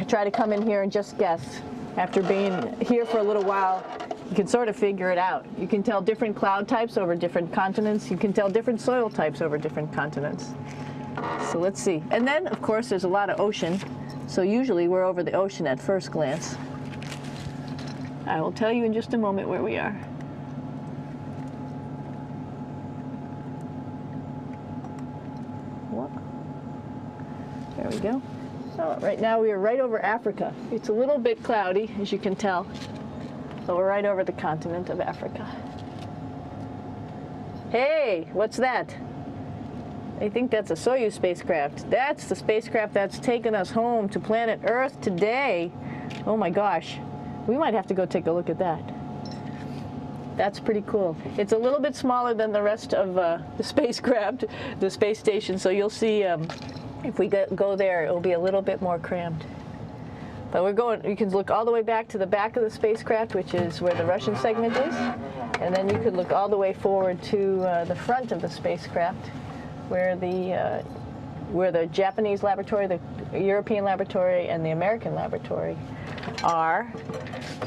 try to come in here and just guess. After being here for a little while, you can sort of figure it out. You can tell different cloud types over different continents. You can tell different soil types over different continents. So let's see. And then, of course, there's a lot of ocean. So usually we're over the ocean at first glance. I will tell you in just a moment where we are. There we go. So right now we are right over Africa. It's a little bit cloudy, as you can tell, but we're right over the continent of Africa. Hey, what's that? I think that's a Soyuz spacecraft. That's the spacecraft that's taken us home to planet Earth today. Oh my gosh. We might have to go take a look at that. That's pretty cool. It's a little bit smaller than the rest of the spacecraft, the space station, so you'll see if we go there, it'll be a little bit more crammed. But we're going, you can look all the way back to the back of the spacecraft, which is where the Russian segment is, and then you could look all the way forward to the front of the spacecraft, where the Japanese laboratory, the European laboratory, and the American laboratory are,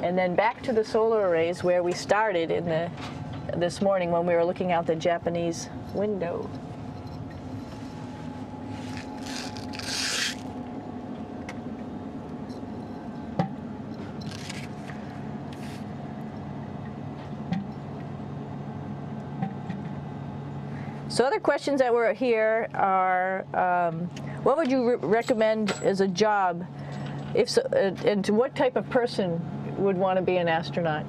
and then back to the solar arrays where we started in this morning when we were looking out the Japanese window. So other questions that were here are, what would you recommend as a job, if so, and to what type of person would want to be an astronaut?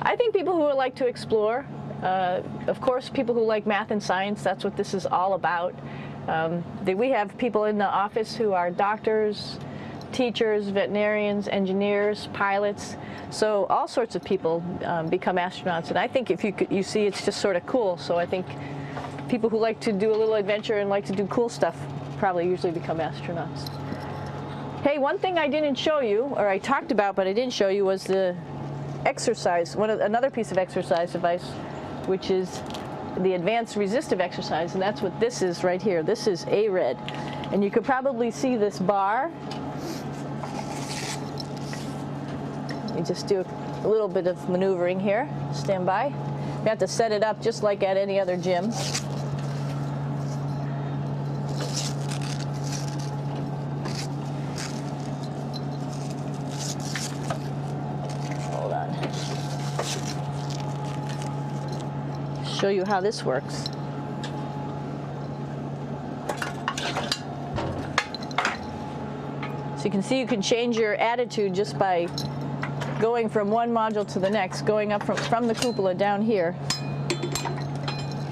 I think people who would like to explore, of course people who like math and science, that's what this is all about. We have people in the office who are doctors, teachers, veterinarians, engineers, pilots, so all sorts of people become astronauts, and I think if you see it's just sort of cool, so I think people who like to do a little adventure and like to do cool stuff probably usually become astronauts. Hey, one thing I didn't show you, or I talked about but I didn't show you, was the exercise, another piece of exercise device, which is the advanced resistive exercise, and that's what this is right here. This is ARED, and you could probably see this bar. Let me just do a little bit of maneuvering here. Stand by. You have to set it up just like at any other gym. Hold on. Show you how this works. So you can see you can change your attitude just by going from one module to the next, going up from the cupola down here.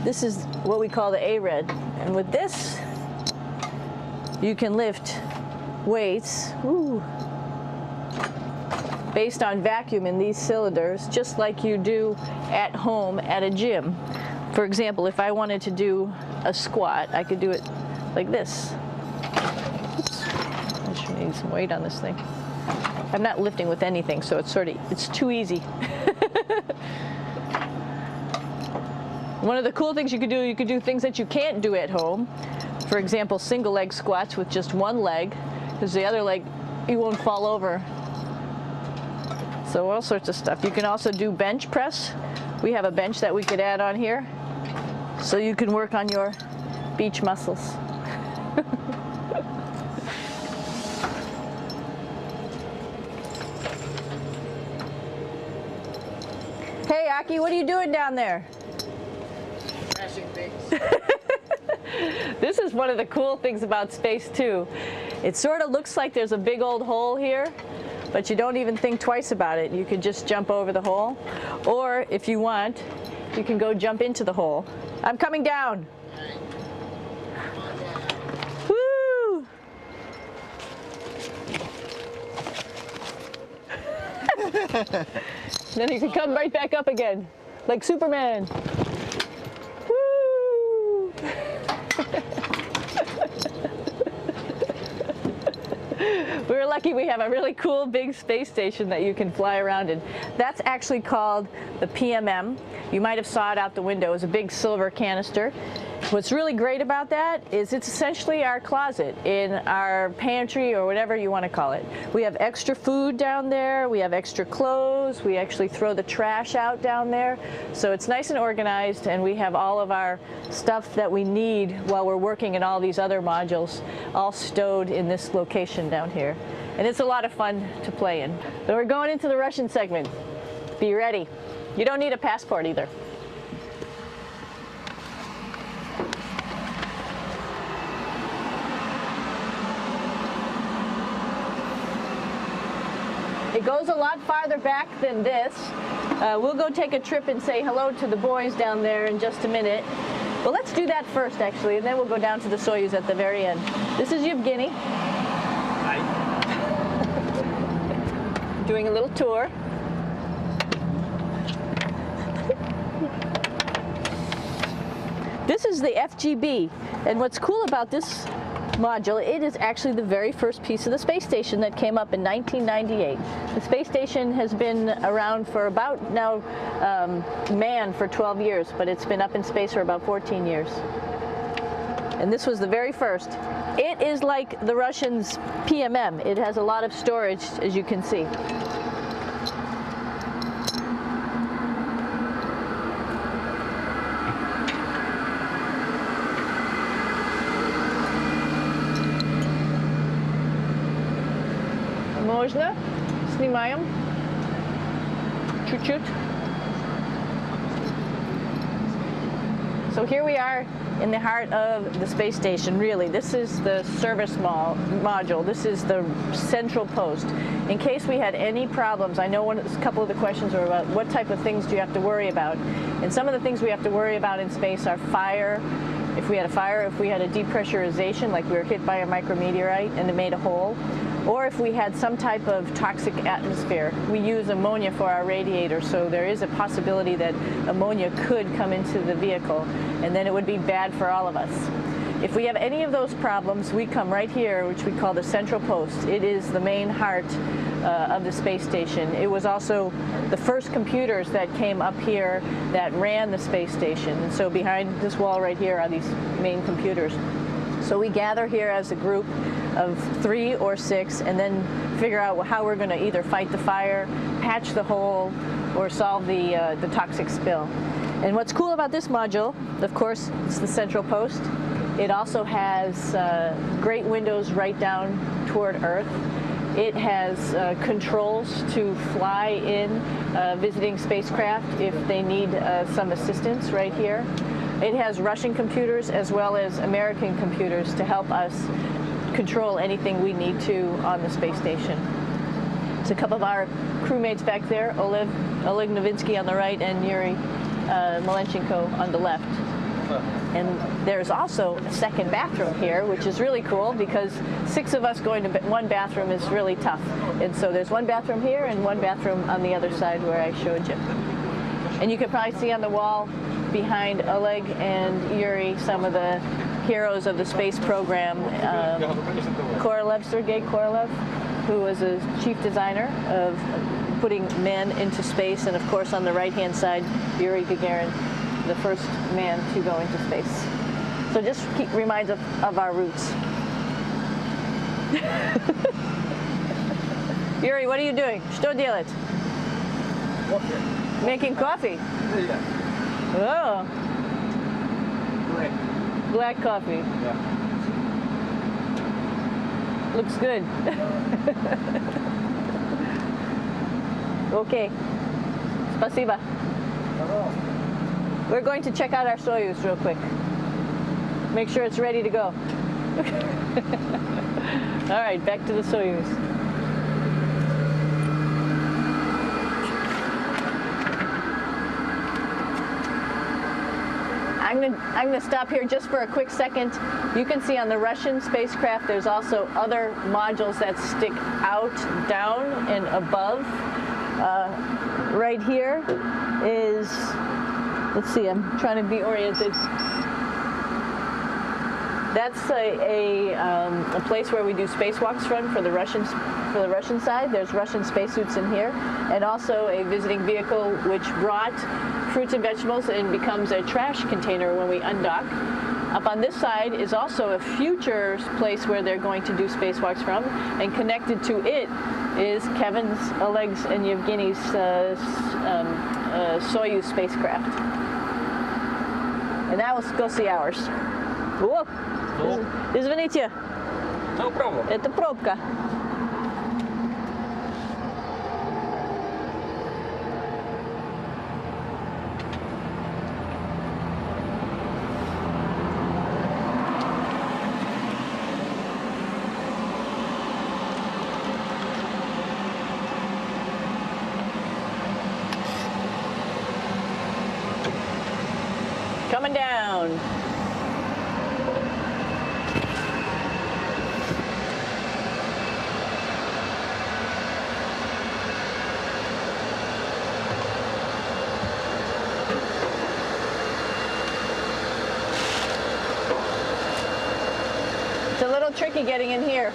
This is what we call the ARED. And with this, you can lift weights based on vacuum in these cylinders, just like you do at home at a gym. For example, if I wanted to do a squat, I could do it like this. Oops. I should need some weight on this thing. I'm not lifting with anything, so it's too easy. One of the cool things you could do things that you can't do at home. For example, single leg squats with just one leg, because the other leg, you won't fall over. So all sorts of stuff. You can also do bench press. We have a bench that we could add on here, so you can work on your beach muscles. Hey, Aki, what are you doing down there? Crashing things. This is one of the cool things about space, too. It sort of looks like there's a big old hole here, but you don't even think twice about it. You could just jump over the hole. Or, if you want, you can go jump into the hole. I'm coming down. Woo! Then you can come right back up again, like Superman. Woo! We're lucky we have a really cool big space station that you can fly around in. That's actually called the PMM. You might have saw it out the window. It's a big silver canister. What's really great about that is it's essentially our closet in our pantry or whatever you want to call it. We have extra food down there, we have extra clothes, we actually throw the trash out down there. So it's nice and organized, and we have all of our stuff that we need while we're working in all these other modules all stowed in this location down here. And it's a lot of fun to play in. So we're going into the Russian segment. Be ready. You don't need a passport either. It goes a lot farther back than this. We'll go take a trip and say hello to the boys down there in just a minute. Well, let's do that first, actually, and then we'll go down to the Soyuz at the very end. This is Yevgeny. Hi. Doing a little tour. This is the FGB, and what's cool about this module, it is actually the very first piece of the space station that came up in 1998. The space station has been around for about now manned for 12 years, but it's been up in space for about 14 years. And this was the very first. It is like the Russians' PMM. It has a lot of storage, as you can see. Можно? Снимаем. Чуть-чуть. So here we are in the heart of the space station, really. This is the service module. This is the central post. In case we had any problems, I know a couple of the questions were about what type of things do you have to worry about. And some of the things we have to worry about in space are fire. If we had a fire, if we had a depressurization, like we were hit by a micrometeorite and it made a hole, or if we had some type of toxic atmosphere. We use ammonia for our radiator, so there is a possibility that ammonia could come into the vehicle, and then it would be bad for all of us. If we have any of those problems, we come right here, which we call the central post. It is the main heart of the space station. It was also the first computers that came up here that ran the space station. And so behind this wall right here are these main computers. So we gather here as a group of 3 or 6 and then figure out how we're going to either fight the fire, patch the hole, or solve the toxic spill. And what's cool about this module, of course, it's the central post. It also has great windows right down toward Earth. It has controls to fly in visiting spacecraft if they need some assistance right here. It has Russian computers as well as American computers to help us control anything we need to on the space station. It's a couple of our crewmates back there, Oleg Novinsky on the right and Yuri Malenchenko on the left. And there's also a second bathroom here, which is really cool because 6 of us going to one bathroom is really tough. And so there's one bathroom here and one bathroom on the other side where I showed you. And you can probably see on the wall behind Oleg and Yuri some of the heroes of the space program. Korolev, Sergei Korolev, who was a chief designer of putting men into space, and of course on the right-hand side, Yuri Gagarin, the first man to go into space. So just reminds us of our roots. Yuri, what are you doing? Что делать? Making coffee. Oh. Black coffee. Yeah. Looks good. Okay. Спасибо. We're going to check out our Soyuz real quick. Make sure it's ready to go. All right, back to the Soyuz. I'm going to stop here just for a quick second. You can see on the Russian spacecraft there's also other modules that stick out, down, and above. Right here is, let's see, I'm trying to be oriented. That's a place where we do spacewalks from for the Russian side. There's Russian spacesuits in here, and also a visiting vehicle which brought fruits and vegetables and becomes a trash container when we undock. Up on this side is also a future place where they're going to do spacewalks from, and connected to it is Kevin's, Oleg's, and Yevgeny's Soyuz spacecraft. And now let's go see ours. Whoa! Извините. No problem. Это пробка. Coming down. It's a little tricky getting in here.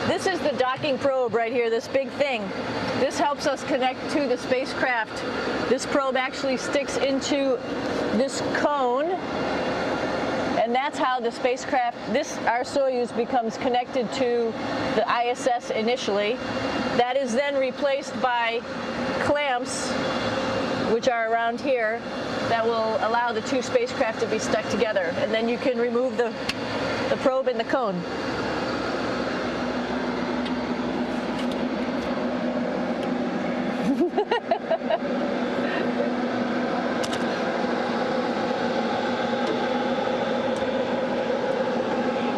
This is the docking probe right here, this big thing. This helps us connect to the spacecraft. This probe actually sticks into this cone, and that's how the spacecraft, our Soyuz, becomes connected to the ISS initially. That is then replaced by clamps, which are around here, that will allow the two spacecraft to be stuck together. And then you can remove the probe and the cone.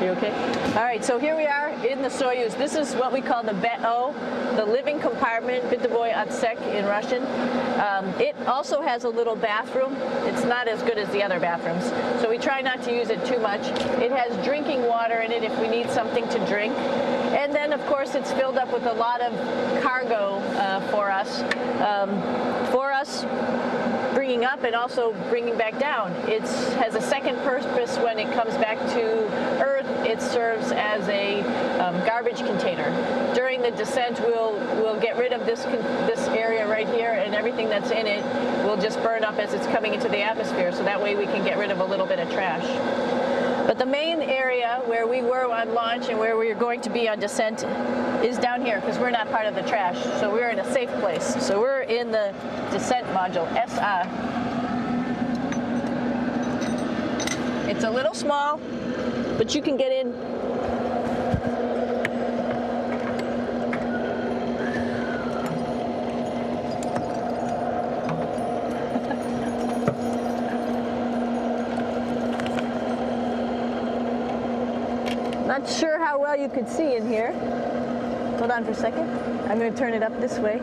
You okay? All right, so here we are in the Soyuz. This is what we call the BEO, the living compartment, Bitovoy Otsek in Russian. It also has a little bathroom. It's not as good as the other bathrooms, so we try not to use it too much. It has drinking water in it if we need something to drink. And then, of course, it's filled up with a lot of cargo for us. Bringing up and also bringing back down. It has a second purpose when it comes back to Earth. It serves as a garbage container. During the descent, we'll get rid of this area right here, and everything that's in it will just burn up as it's coming into the atmosphere, so that way we can get rid of a little bit of trash. But the main area where we were on launch and where we're going to be on descent is down here, because we're not part of the trash. So we're in a safe place. So we're in the descent module, SA. It's a little small, but you can get in. Not sure how well you could see in here. Hold on for a second. I'm going to turn it up this way,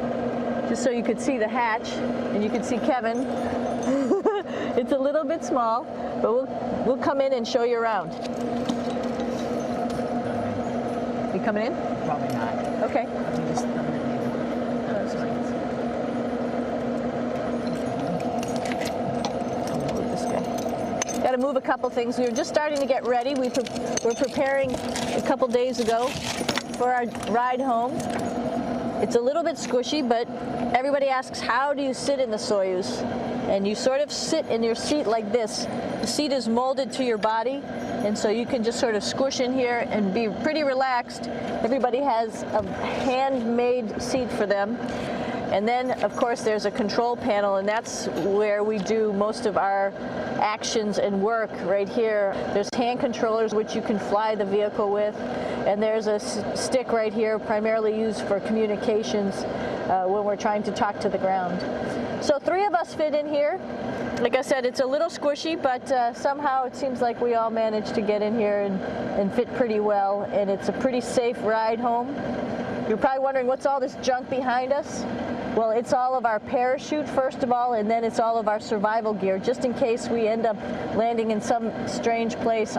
just so you could see the hatch and you could see Kevin. It's a little bit small, but we'll come in and show you around. You coming in? Probably not. Okay. Got to move a couple things. We were just starting to get ready. We're preparing a couple days ago for our ride home. It's a little bit squishy, but everybody asks, how do you sit in the Soyuz? And you sort of sit in your seat like this. The seat is molded to your body, and so you can just sort of squish in here and be pretty relaxed. Everybody has a handmade seat for them. And then, of course, there's a control panel, and that's where we do most of our actions and work right here. There's hand controllers which you can fly the vehicle with, and there's a stick right here primarily used for communications when we're trying to talk to the ground. So 3 of us fit in here. Like I said, it's a little squishy, but somehow it seems like we all managed to get in here and fit pretty well, and it's a pretty safe ride home. You're probably wondering, what's all this junk behind us? Well, it's all of our parachute, first of all, and then it's all of our survival gear, just in case we end up landing in some strange place